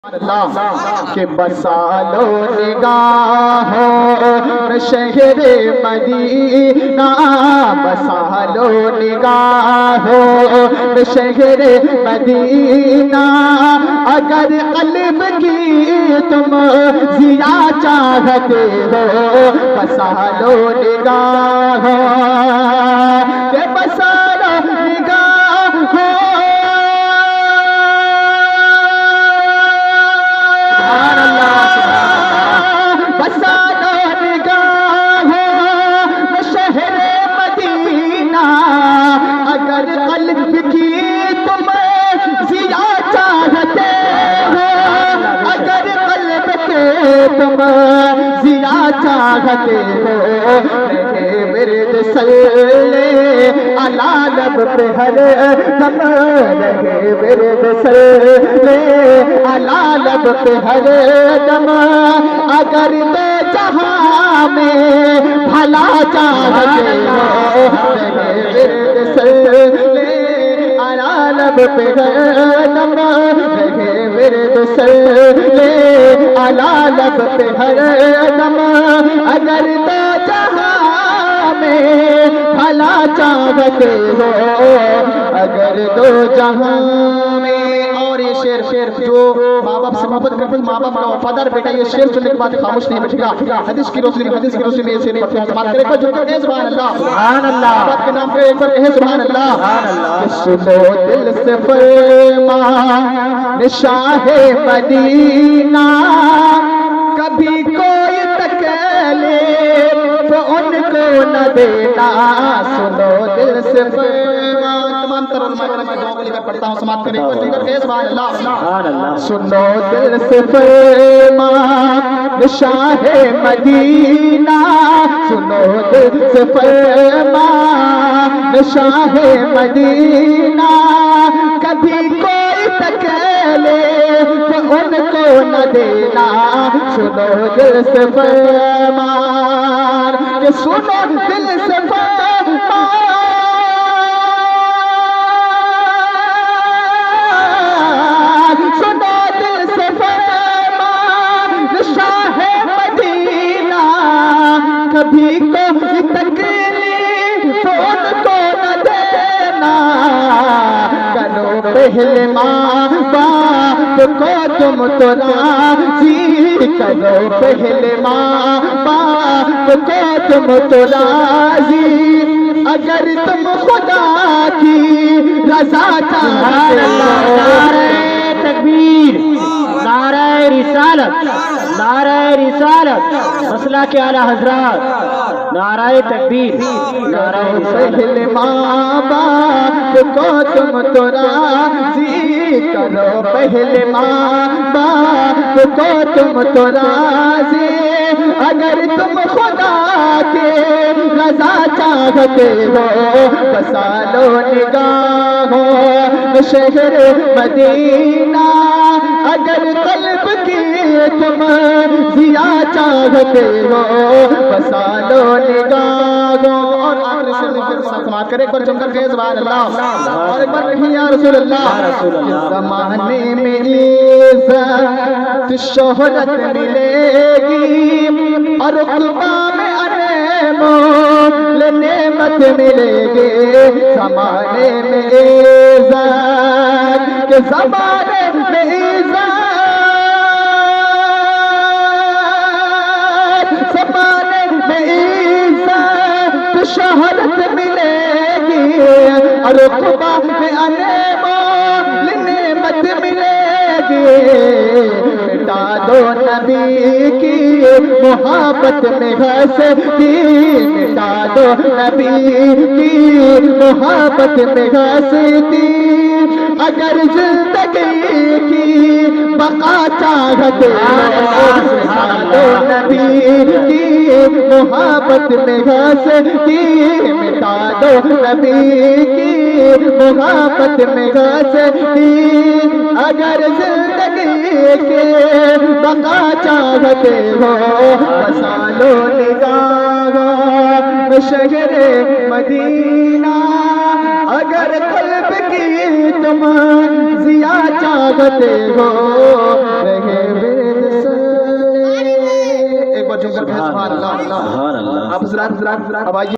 اللہ کہ بسالو نگاہوں شہر مدینہ، بسالو نگاہوں شہر مدینہ، اگر قلب کی تم ضیا چاہتے ہو بسالو نگاہوں کہ بسالو نگاہوں چاہتے ہو رہے ورد صلی علی لب پہ ہر دم، رہے ورد صلی علی لب پہ ہر دم، اگر دو جہاں میں بھلا چاہتے ہو رہے ورد صلی علی لب پہ ہر دم، رہے ورد صلی علی لب پہ ہر دم، اگر دو جہاں میں بھلا چاہتے ہو، اگر دو جہاں میں۔ اور یہ شعر جو ماں باپ سے محبت کرتے ہیں، ماں باپ کا وفادار بیٹا یہ شعر سننے کے بعد خاموش نہیں بیٹھے گا، حدیث کی روشنی میں اسے نہیں استعمال کرے گا۔ جو کہتے ہیں سبحان اللہ، سبحان اللہ، بات کے نام پہ ایک بار کہیں سبحان اللہ، سنو دل سے فرمان شاہ مدینہ، کبھی کوئی تکلیف ان کو نہ دینا، سنو دل سے فرمان۔ تمام تر علماء کرام میں دعا کو لے کر پڑھتا ہوں، سماعت کریں سبحان اللہ، سنو دل سے فرمان شاہ مدینہ، سنو دل سے فرمان شاہ مدینہ، کبھی کوئی تکلیف ان کو نہ دینا، سنو دل سے فرمان، کہ سنو دل سے فرمان، سنو دل سے فرمان شاہ مدینہ، کبھی کوئی تکلیف ان کو نہ دینا، کرو پہلے ماں باپ کو تم تو راضی، کرو پہلے ماں باپ کو تم تو راضی، اگر تم خدا کی رضا چاہتے ہو۔ نعرہ تکبیر، نعرہ رسالت، نعرہ رسالت، مسئلہ کے اعلیٰ حضرات، نعرہ تکبیر، نعرہ پہلے ماں باپ کو تم تو راضی، کرو پہلے ماں باپ کو تم تو راضی، اگر تم خدا کے رضا چاہتے ہو بسالو نگاہوں شہر مدینہ، اگر قلب کی تم ضیا چاہتے ہو بسالو نگاہوں۔ اور آخری شعر میں پھر سماعت کریں، ایک بار جم کر کہیں سبحان اللہ، اور ایک بار کہیں یا رسول اللہ۔ زمانے میں عزت شہرت ملے گی، اور عقبہ میں انعام نعمت ملے گی، زمانے میں عزت، کہ زمانے میں عزت، زمانے میں عزت شہرت ملے گی، اور عقبہ میں انعام نعمت ملے گی، مٹا دو نبی کی محبت میں ہستی، مٹا دو نبی کی محبت میں ہستی، اگر زندگی کی بقا چاہتے ہو مٹا دو نبی کی محبت میں ہستی، مٹا دو نبی کی محبت میں ہستی، اگر زندگی کے بقا چاہتے ہو بسالو نگاہوں شہر مدینہ، اگر قلب کی تم ضیا چاہتے ہو توجہ کر کے سبحان اللہ سبحان اللہ. اب حضرات اب آئیے